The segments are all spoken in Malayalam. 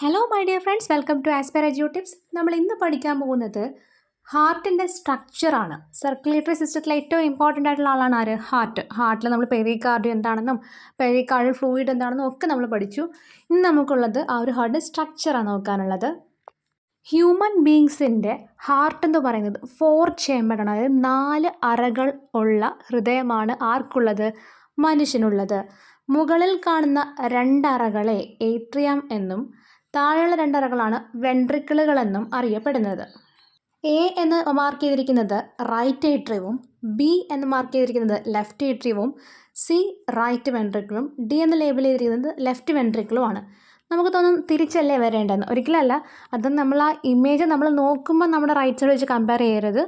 Hello my dear friends, welcome to Asper Edu Tips. നമ്മൾ ഇന്ന് പഠിക്കാൻ പോകുന്നത് ഹാർട്ടിൻ്റെ സ്ട്രക്ചറാണ്. സർക്കുലേറ്ററി സിസ്റ്റത്തിലെ ഏറ്റവും ഇമ്പോർട്ടൻ്റ് ആയിട്ടുള്ള ആളാണ് ആര്? ഹാർട്ടിൽ നമ്മൾ പെരികാർഡിയം എന്താണെന്നും പെരികാർഡിയൽ ഫ്ലൂയിഡ് എന്താണെന്നും ഒക്കെ നമ്മൾ പഠിച്ചു. ഇന്ന് നമുക്കുള്ളത് ആ ഒരു ഹാർട്ടിൻ്റെ സ്ട്രക്ചറാണ് നോക്കാനുള്ളത്. ഹ്യൂമൻ ബീങ്സിൻ്റെ ഹാർട്ട് എന്ന് പറയുന്നത് 4 ചേമ്പറാണ്, അതായത് 4 അറകൾ ഉള്ള ഹൃദയമാണ് ആർക്കുള്ളത്? മനുഷ്യനുള്ളത്. മുകളിൽ കാണുന്ന 2 അറകളെ ഏട്രിയം എന്നും താഴെയുള്ള 2 അറകളാണ് വെൻട്രിക്കിളുകളെന്നും അറിയപ്പെടുന്നത്. എ എന്ന് മാർക്ക് ചെയ്തിരിക്കുന്നത് റൈറ്റ് ഏട്രിയവും ബി എന്ന് മാർക്ക് ചെയ്തിരിക്കുന്നത് ലെഫ്റ്റ് ഏട്രിയവും സി റൈറ്റ് വെൻട്രിക്കിളും ഡി എന്ന് ലേബൽ ചെയ്തിരിക്കുന്നത് ലെഫ്റ്റ് വെൻട്രിക്കിളുമാണ്. നമുക്ക് തോന്നും തിരിച്ചല്ലേ വരേണ്ടതെന്ന്. ഒരിക്കലല്ല, അത് നമ്മൾ ആ ഇമേജ് നമ്മൾ നോക്കുമ്പോൾ നമ്മുടെ റൈറ്റ് സൈഡ് വെച്ച് കമ്പയർ ചെയ്യരുത്.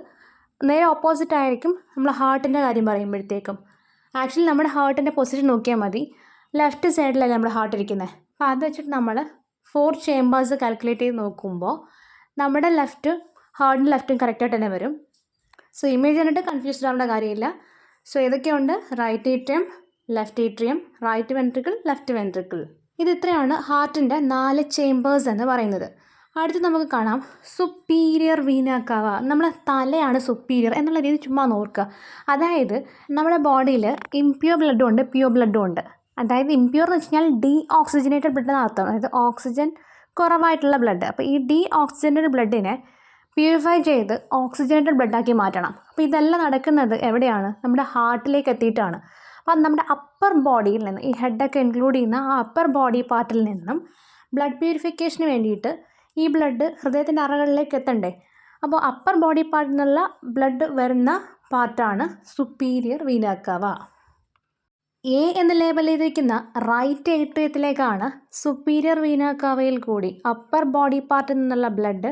നേരെ ഓപ്പോസിറ്റ് ആയിരിക്കും നമ്മൾ ഹാർട്ടിൻ്റെ കാര്യം പറയുമ്പോഴത്തേക്കും. ആക്ച്വലി നമ്മുടെ ഹാർട്ടിൻ്റെ പൊസിഷൻ നോക്കിയാൽ മതി. ലെഫ്റ്റ് സൈഡിലല്ലേ നമ്മുടെ ഹാർട്ട് ഇരിക്കുന്നത്. അപ്പോൾ അത് വെച്ചിട്ട് നമ്മൾ 4 ചേമ്പേഴ്സ് കാൽക്കുലേറ്റ് ചെയ്ത് നോക്കുമ്പോൾ നമ്മുടെ ഹാർട്ടിൻ്റെ ലെഫ്റ്റും കറക്റ്റായിട്ട് തന്നെ വരും. സോ ഇമേജ് കണ്ടിട്ട് കൺഫ്യൂസ്ഡ് ആവേണ്ട കാര്യമില്ല. സോ ഏതൊക്കെയുണ്ട്? Right atrium, left atrium, right ventricle, left ventricle. ഇത് ഇത്രയാണ് ഹാർട്ടിൻ്റെ 4 ചേമ്പേഴ്സ് എന്ന് പറയുന്നത്. അടുത്ത് നമുക്ക് കാണാം സുപ്പീരിയർ വീന കാവ. നമ്മളെ തലയാണ് സുപ്പീരിയർ എന്നുള്ള രീതി ചുമ്മാ നോക്കുക. അതായത് നമ്മുടെ ബോഡിയിൽ ഇംപ്യൂർ ബ്ലഡും ഉണ്ട്, പ്യൂർ ബ്ലഡും ഉണ്ട്. അതായത് ഇംപ്യൂർ എന്ന് വെച്ച് കഴിഞ്ഞാൽ ഡീ ഓക്സിജനേറ്റഡ് ബ്ലഡ് എന്ന് അർത്ഥം, അതായത് ഓക്സിജൻ കുറവായിട്ടുള്ള ബ്ലഡ്. അപ്പോൾ ഈ ഡീ ഓക്സിജനേറ്റഡ് ബ്ലഡിനെ പ്യൂരിഫൈ ചെയ്ത് ഓക്സിജനേറ്റഡ് ബ്ലഡാക്കി മാറ്റണം. അപ്പോൾ ഇതെല്ലാം നടക്കുന്നത് എവിടെയാണ്? നമ്മുടെ ഹാർട്ടിലേക്ക് എത്തിയിട്ടാണ്. അപ്പോൾ നമ്മുടെ അപ്പർ ബോഡിയിൽ നിന്ന്, ഈ ഹെഡൊക്കെ ഇൻക്ലൂഡ് ചെയ്യുന്ന ആ അപ്പർ ബോഡി പാർട്ടിൽ നിന്നും ബ്ലഡ് പ്യൂരിഫിക്കേഷന് വേണ്ടിയിട്ട് ഈ ബ്ലഡ് ഹൃദയത്തിൻ്റെ അറകളിലേക്ക് എത്തണ്ടേ. അപ്പോൾ അപ്പർ ബോഡി പാർട്ടിൽ നിന്നുള്ള ബ്ലഡ് വരുന്ന പാർട്ടാണ് സുപ്പീരിയർ വീന കാവ. എ എന്ന് ലേബൽ ചെയ്തിരിക്കുന്ന റൈറ്റ് ഏട്രിയത്തിലേക്കാണ് സുപ്പീരിയർ വീന കാവയിൽ കൂടി അപ്പർ ബോഡി പാർട്ടിൽ നിന്നുള്ള ബ്ലഡ്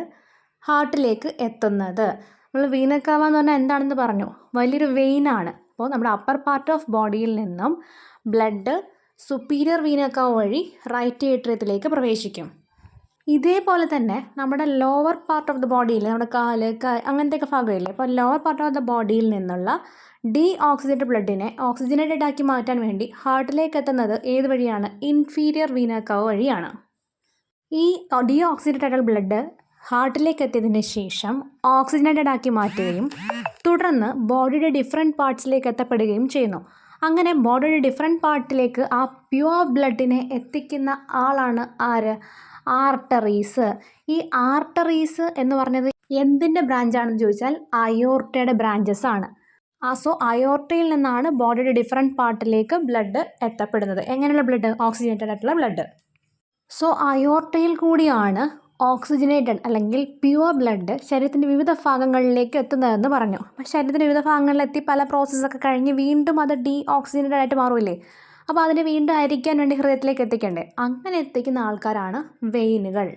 ഹാർട്ടിലേക്ക് എത്തുന്നത്. നമ്മൾ വീന കാവ എന്ന് പറഞ്ഞാൽ എന്താണെന്ന് പറഞ്ഞു, വലിയൊരു വെയിനാണ്. അപ്പോൾ നമ്മുടെ അപ്പർ പാർട്ട് ഓഫ് ബോഡിയിൽ നിന്നും ബ്ലഡ് സുപ്പീരിയർ വീന കാവ വഴി റൈറ്റ് ഏട്രിയത്തിലേക്ക് പ്രവേശിക്കും. ഇതേപോലെ തന്നെ നമ്മുടെ ലോവർ പാർട്ട് ഓഫ് ദ ബോഡിയിൽ, നമ്മുടെ കാല് അങ്ങനത്തെയൊക്കെ ഭാഗമില്ലേ, അപ്പോൾ ലോവർ പാർട്ട് ഓഫ് ദ ബോഡിയിൽ നിന്നുള്ള ഡീ ഓക്സിജനേറ്റഡ് ബ്ലഡിനെ ഓക്സിജനേറ്റഡ് ആക്കി മാറ്റാൻ വേണ്ടി ഹാർട്ടിലേക്ക് എത്തുന്നത് ഏത് വഴിയാണ്? ഇൻഫീരിയർ വീന കാവ വഴിയാണ്. ഈ ഡീ ഓക്സിജനേറ്റഡ് ബ്ലഡ് ഹാർട്ടിലേക്ക് എത്തിയതിന് ശേഷം ഓക്സിജനേറ്റഡ് ആക്കി മാറ്റുകയും തുടർന്ന് ബോഡിയുടെ ഡിഫറെൻറ്റ് പാർട്സിലേക്ക് എത്തപ്പെടുകയും ചെയ്യുന്നു. അങ്ങനെ ബോഡിയുടെ ഡിഫറെൻറ്റ് പാർട്ടിലേക്ക് ആ പ്യുവർ ബ്ലഡിനെ എത്തിക്കുന്ന ആളാണ് ആര്? ആർട്ടറീസ്. ഈ ആർട്ടറീസ് എന്ന് പറഞ്ഞത് എന്തിൻ്റെ ബ്രാഞ്ചാണെന്ന് ചോദിച്ചാൽ അയോർട്ടയുടെ ബ്രാഞ്ചസ് ആണ്. സോ അയോർട്ടയിൽ നിന്നാണ് ബോഡിയുടെ ഡിഫറെൻറ്റ് പാർട്ടിലേക്ക് ബ്ലഡ് എത്തപ്പെടുന്നത്. എങ്ങനെയുള്ള ബ്ലഡ്? ഓക്സിജനേറ്റഡ് ആയിട്ടുള്ള ബ്ലഡ്. സോ അയോർട്ടയിൽ കൂടിയാണ് ഓക്സിജനേറ്റഡ് അല്ലെങ്കിൽ പ്യുവർ ബ്ലഡ് ശരീരത്തിൻ്റെ വിവിധ ഭാഗങ്ങളിലേക്ക് എത്തുന്നതെന്ന് പറഞ്ഞു. അപ്പോൾ ശരീരത്തിൻ്റെ വിവിധ ഭാഗങ്ങളിലെത്തി പല പ്രോസസ്സൊക്കെ കഴിഞ്ഞ് വീണ്ടും അത് ഡീ ഓക്സിജനേറ്റഡ് ആയിട്ട് മാറുമല്ലേ. അപ്പോൾ അതിനെ വീണ്ടും അരിക്കാൻ വേണ്ടി ഹൃദയത്തിലേക്ക് എത്തിക്കണ്ടേ. അങ്ങനെ എത്തിക്കുന്ന ആൾക്കാരാണ് വെയിനുകൾ.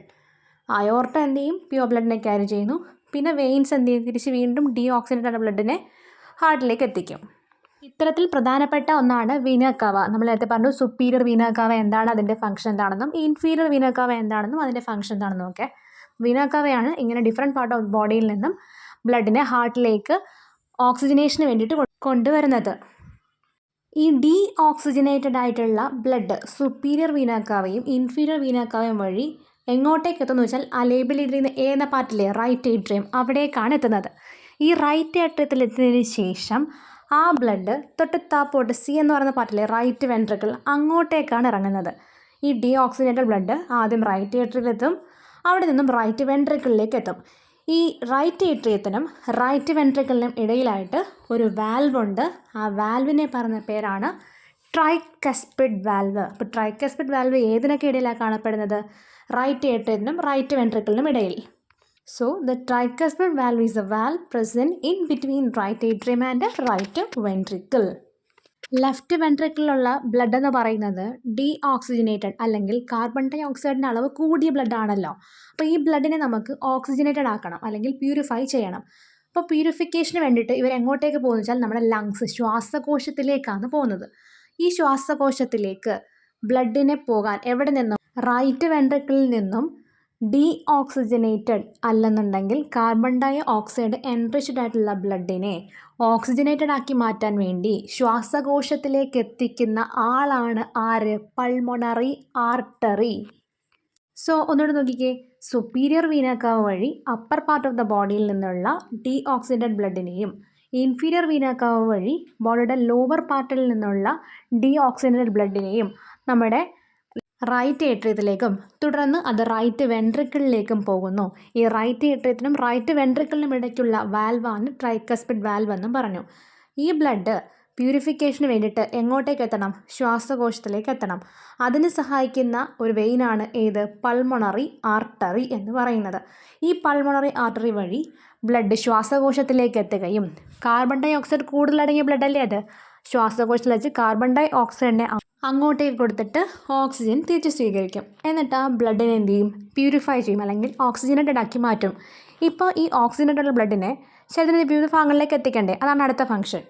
അയോർട്ട എന്ത് ചെയ്യും? പ്യുവർ ബ്ലഡിനെ ക്യാരി ചെയ്യുന്നു. പിന്നെ വെയിൻസ് എന്ത് ചെയ്യും? തിരിച്ച് വീണ്ടും ഡീ ഓക്സിജനേറ്റഡ് ബ്ലഡിനെ ഹാർട്ടിലേക്ക് എത്തിക്കും. ഇത്തരത്തിൽ പ്രധാനപ്പെട്ട ഒന്നാണ് വീന കാവ. നമ്മൾ നേരത്തെ പറഞ്ഞു സുപ്പീരിയർ വീന കാവ എന്താണ്, അതിൻ്റെ ഫംഗ്ഷൻ എന്താണെന്നും ഇൻഫീരിയർ വീന കാവ എന്താണെന്നും അതിൻ്റെ ഫംഗ്ഷൻ എന്താണെന്നും ഒക്കെ. വീന കാവയാണ് ഇങ്ങനെ ഡിഫറെൻറ്റ് പാർട്ട് ഓഫ് ബോഡിയിൽ നിന്നും ബ്ലഡിനെ ഹാർട്ടിലേക്ക് ഓക്സിജനേഷന് വേണ്ടിയിട്ട് കൊണ്ടുവരുന്നത്. ഈ ഡീ ഓക്സിജനേറ്റഡ് ആയിട്ടുള്ള ബ്ലഡ് സുപ്പീരിയർ വീന കാവയും ഇൻഫീരിയർ വീന കാവയും വഴി എങ്ങോട്ടേക്ക് എത്തുമെന്ന് വെച്ചാൽ ആ ലേബിൾ ചെയ്തിരുന്ന എ എന്ന പാർട്ടിലെ റൈറ്റ് ഏട്രിയം, അവിടേക്കാണ് എത്തുന്നത്. ഈ റൈറ്റ് ഏട്രിയത്തിൽ എത്തിയതിന് ശേഷം ആ ബ്ലഡ് തൊട്ട് താപ്പോട്ട് സി എന്ന് പറയുന്ന പാർട്ടിലെ റൈറ്റ് വെൻട്രിക്കിൾ, അങ്ങോട്ടേക്കാണ് ഇറങ്ങുന്നത്. ഈ ഡീ ഓക്സിജനേറ്റഡ് ബ്ലഡ് ആദ്യം റൈറ്റ് ഏട്രിയത്തിലെത്തും, അവിടെ നിന്നും റൈറ്റ് വെൻട്രിക്കിളിലേക്ക് എത്തും. ഈ റൈറ്റ് ഏട്രിയത്തിനും റൈറ്റ് വെൻട്രിക്കിളിനും ഇടയിലായിട്ട് ഒരു വാൽവ് ഉണ്ട്. ആ വാൽവിനെ പറഞ്ഞ പേരാണ് ട്രൈക്കസ്പിഡ് വാൽവ്. അപ്പോൾ ട്രൈക്കസ്പിഡ് വാൽവ് ഏതിനൊക്കെ ഇടയിലാണ് കാണപ്പെടുന്നത്? റൈറ്റ് ഏട്രിയത്തിനും റൈറ്റ് വെൻട്രിക്കിളിനും ഇടയിൽ. So the tricuspid valve is a valve present in between right atrium and right ventricle. Left വെൻട്രിക്കിളിലുള്ള ബ്ലഡ് എന്ന് പറയുന്നത് ഡീ ഓക്സിജനേറ്റഡ് അല്ലെങ്കിൽ കാർബൺ ഡൈ ഓക്സൈഡിൻ്റെ അളവ് കൂടിയ ബ്ലഡ് ആണല്ലോ. അപ്പോൾ ഈ ബ്ലഡിനെ നമുക്ക് ഓക്സിജനേറ്റഡ് ആക്കണം അല്ലെങ്കിൽ പ്യൂരിഫൈ ചെയ്യണം. അപ്പോൾ പ്യൂരിഫിക്കേഷന് വേണ്ടിയിട്ട് ഇവർ എങ്ങോട്ടേക്ക് പോകുന്നു വെച്ചാൽ നമ്മുടെ ലങ്സ്, ശ്വാസകോശത്തിലേക്കാണ് പോകുന്നത്. ഈ ശ്വാസകോശത്തിലേക്ക് ബ്ലഡിനെ പോകാൻ എവിടെ നിന്നും? റൈറ്റ് വെൻട്രിക്കിളിൽ നിന്നും ഡീ ഓക്സിജനേറ്റഡ് അല്ലെന്നുണ്ടെങ്കിൽ കാർബൺ ഡൈ ഓക്സൈഡ് എൻറിച്ച്ഡ് ആയിട്ടുള്ള ബ്ലഡിനെ ഓക്സിജനേറ്റഡ് ആക്കി മാറ്റാൻ വേണ്ടി ശ്വാസകോശത്തിലേക്ക് എത്തിക്കുന്ന ആളാണ് ആര്? Pulmonary artery. സോ ഒന്നുകൂടെ നോക്കിക്കേ, സുപ്പീരിയർ വീന കർവ് വഴി അപ്പർ പാർട്ട് ഓഫ് ദ ബോഡിയിൽ നിന്നുള്ള ഡീഓക്സിഡേറ്റഡ് ബ്ലഡിനെയും ഇൻഫീരിയർ വീന കർവ് വഴി ബോഡിയുടെ ലോവർ പാർട്ടിൽ നിന്നുള്ള ഡീഓക്സിഡേറ്റഡ് ബ്ലഡിനെയും നമ്മുടെ റൈറ്റ് ഏട്രിയത്തിലേക്കും തുടർന്ന് അത് റൈറ്റ് വെൻട്രിക്കിളിലേക്കും പോകുന്നു. ഈ റൈറ്റ് ഏട്രിയത്തിനും റൈറ്റ് വെൻട്രിക്കിളിനും ഇടയ്ക്കുള്ള വാൽവാണ് ട്രൈക്കസ്പിഡ് വാൽവ് എന്നും പറഞ്ഞു. ഈ ബ്ലഡ് പ്യൂരിഫിക്കേഷന് വേണ്ടിയിട്ട് എങ്ങോട്ടേക്ക് എത്തണം? ശ്വാസകോശത്തിലേക്ക് എത്തണം. അതിന് സഹായിക്കുന്ന ഒരു വെയിനാണ് ഏത്? പൾമണറി ആർട്ടറി എന്ന് പറയുന്നത്. ഈ പൾമണറി ആർട്ടറി വഴി ബ്ലഡ് ശ്വാസകോശത്തിലേക്ക് എത്തുകയും കാർബൺ ഡൈ ഓക്സൈഡ് കൂടുതലടങ്ങിയ ബ്ലഡല്ലേ അത്, ശ്വാസകോശത്തിൽ വെച്ച് കാർബൺ ഡൈ ഓക്സൈഡിനെ അങ്ങോട്ടേക്ക് കൊടുത്തിട്ട് ഓക്സിജൻ തിരിച്ച് സ്വീകരിക്കും. എന്നിട്ട് ആ ബ്ലഡിനെ എന്ത് ചെയ്യും? പ്യൂരിഫൈ ചെയ്യും, അല്ലെങ്കിൽ ഓക്സിജനേറ്റഡ് ആക്കി മാറ്റും. ഇപ്പോൾ ഈ ഓക്സിജനേറ്റഡ് ബ്ലഡിനെ ശരീരത്തിൻ്റെ വിവിധ ഭാഗങ്ങളിലേക്ക് എത്തിക്കണ്ടേ? അതാണ് അടുത്ത ഫംഗ്ഷൻ.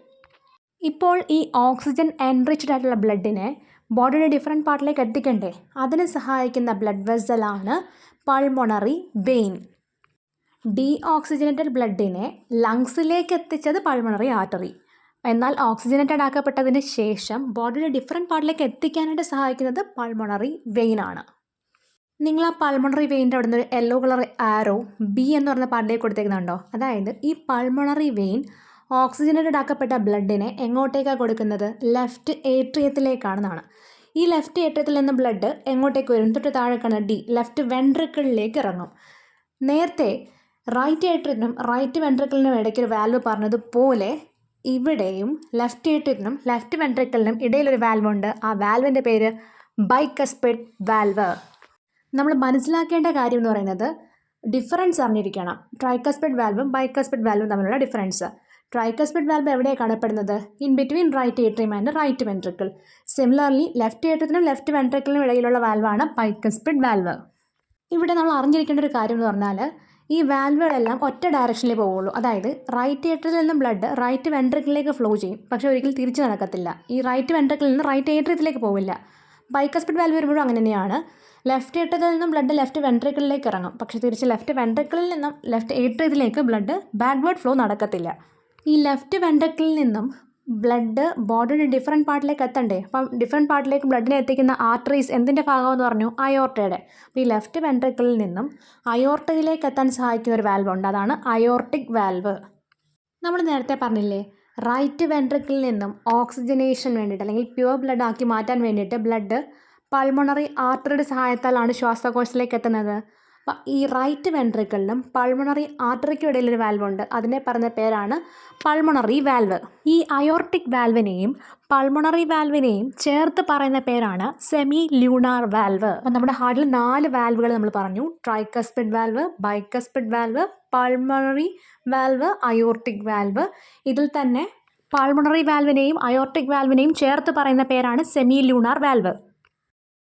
ഇപ്പോൾ ഈ ഓക്സിജൻ എൻറിച്ച്ഡ് ആയിട്ടുള്ള ബ്ലഡിനെ ബോഡിയുടെ ഡിഫറെൻറ്റ് പാർട്ടിലേക്ക് എത്തിക്കണ്ടേ? അതിന് സഹായിക്കുന്ന ബ്ലഡ് വെസലാണ് പൾമണറി വെയിൻ. ഡീഓക്സിജനേറ്റഡ് ബ്ലഡിനെ ലങ്സിലേക്ക് എത്തിച്ചത് പൾമണറി ആർട്ടറി. എന്നാൽ ഓക്സിജനേറ്റഡ് ആക്കപ്പെട്ടതിന് ശേഷം ബോഡിയുടെ ഡിഫറെൻറ്റ് പാർട്ടിലേക്ക് എത്തിക്കാനായിട്ട് സഹായിക്കുന്നത് പൾമണറി വെയിനാണ്. നിങ്ങൾ ആ പൾമണറി വെയിൻ്റെ അവിടെ നിന്ന് ഒരു യെല്ലോ കളർ ആരോ ബി എന്ന് പറഞ്ഞ പാർട്ടിലേക്ക് കൊടുത്തേക്കുന്നുണ്ടോ? അതായത് ഈ പൾമണറി വെയിൻ ഓക്സിജനേറ്റഡ് ആക്കപ്പെട്ട ബ്ലഡിനെ എങ്ങോട്ടേക്കാണ് കൊടുക്കുന്നത്? ലെഫ്റ്റ് ഏട്രിയത്തിലേക്കാണെന്നാണ്. ഈ ലെഫ്റ്റ് ഏട്രിയത്തിൽ നിന്ന് ബ്ലഡ് എങ്ങോട്ടേക്ക് വരും? തൊട്ട് താഴേക്കാണ് ഡി, ലെഫ്റ്റ് വെൻട്രിക്കിളിലേക്ക് ഇറങ്ങും. നേരത്തെ റൈറ്റ് ഏട്രിയത്തിനും റൈറ്റ് വെൻട്രിക്കിളിനും ഇടയ്ക്കൊരു വാൽവ് പറഞ്ഞതുപോലെ ഇവിടെയും ലെഫ്റ്റ് ഏട്രിയത്തിനും ലെഫ്റ്റ് വെൻട്രിക്കിളിനും ഇടയിലൊരു വാൽവുണ്ട്. ആ വാൽവിൻ്റെ പേര് ബൈക്കസ്പിഡ് വാൽവ്. നമ്മൾ മനസ്സിലാക്കേണ്ട കാര്യം എന്ന് പറയുന്നത് ഡിഫറൻസ് അറിഞ്ഞിരിക്കണം. ട്രൈക്കസ്പിഡ് വാൽവും ബൈക്കസ്പിഡ് വാൽവും തമ്മിലുള്ള ഡിഫറൻസ്. ട്രൈക്കസ്പിഡ് വാൽവ് എവിടെയാണ് കാണപ്പെടുന്നത്? In between right atrium and right ventricle. Similarly left ഏട്രിയത്തിനും ലെഫ്റ്റ് വെൻട്രിക്കിളിനും ഇടയിലുള്ള വാൽവാണ് ബൈക്കസ്പിഡ് വാൽവ്. ഇവിടെ നമ്മൾ അറിഞ്ഞിരിക്കേണ്ട ഒരു കാര്യം എന്ന് പറഞ്ഞാൽ ഈ വാൽവുകളെല്ലാം ഒറ്റ ഡയറക്ഷനിലേ പോവുള്ളൂ. അതായത് റൈറ്റ് ഏട്രിയത്തിൽ നിന്നും ബ്ലഡ് റൈറ്റ് വെൻട്രിക്കിളിലേക്ക് ഫ്ലോ ചെയ്യും, പക്ഷേ ഒരിക്കലും തിരിച്ചു നടക്കത്തില്ല. ഈ റൈറ്റ് വെൻട്രിക്കിളിൽ നിന്ന് റൈറ്റ് ഏട്രിയത്തിലേക്ക് പോവില്ല. ബൈക്കസ്പിഡ് വാൽവ് വരുമ്പോഴും അങ്ങനെ തന്നെയാണ്. ലെഫ്റ്റ് ഏട്രിയത്തിൽ നിന്നും ബ്ലഡ് ലെഫ്റ്റ് വെൻട്രിക്കിളിലേക്ക് ഇറങ്ങും, പക്ഷേ തിരിച്ച് ലെഫ്റ്റ് വെൻട്രിക്കിളിൽ നിന്നും ലെഫ്റ്റ് ഏട്രിയത്തിലേക്ക് ബ്ലഡ് ബാക്ക്വേർഡ് ഫ്ലോ നടക്കത്തില്ല. ഈ ലെഫ്റ്റ് വെൻട്രിക്കിളിൽ നിന്നും ബ്ലഡ് ബോഡിയുടെ ഡിഫറെൻറ്റ് പാർട്ടിലേക്ക് എത്തണ്ടേ? അപ്പം ഡിഫറെൻറ്റ് പാർട്ടിലേക്ക് ബ്ലഡിനെ എത്തിക്കുന്ന ആർട്ടറീസ് എന്തിൻ്റെ ഭാഗമെന്ന് പറഞ്ഞു? അയോർട്ടയുടെ. അപ്പോൾ ഈ ലെഫ്റ്റ് വെൻട്രിക്കിളിൽ നിന്നും അയോർട്ടയിലേക്ക് എത്താൻ സഹായിക്കുന്ന ഒരു വാൽവ് ഉണ്ട്, അതാണ് അയോർട്ടിക് വാൽവ്. നമ്മൾ നേരത്തെ പറഞ്ഞില്ലേ, റൈറ്റ് വെൻട്രിക്കിളിൽ നിന്നും ഓക്സിജനേഷൻ വേണ്ടിയിട്ട് അല്ലെങ്കിൽ പ്യുവർ ബ്ലഡ് ആക്കി മാറ്റാൻ വേണ്ടിയിട്ട് ബ്ലഡ് പൾമണറി ആർട്ടറിയുടെ സഹായത്താലാണ് ശ്വാസകോശത്തിലേക്ക് എത്തുന്നത്. അപ്പം ഈ റൈറ്റ് വെൻട്രിക്കിളിനും പൾമണറി ആർട്ടറിക്കും ഇടയിലൊരു വാൽവുണ്ട്, അതിനെ പറഞ്ഞ പേരാണ് പൾമണറി വാൽവ്. ഈ അയോർട്ടിക് വാൽവിനെയും പൾമണറി വാൽവിനെയും ചേർത്ത് പറയുന്ന പേരാണ് സെമി ലൂണാർ വാൽവ്. അപ്പം നമ്മുടെ ഹാർട്ടിൽ 4 വാൽവുകൾ നമ്മൾ പറഞ്ഞു: tricuspid valve, bicuspid valve, pulmonary valve, aortic valve. ഇതിൽ തന്നെ പൾമണറി വാൽവിനെയും അയോർട്ടിക് വാൽവിനെയും ചേർത്ത് പറയുന്ന പേരാണ് സെമി ലൂണാർ വാൽവ്.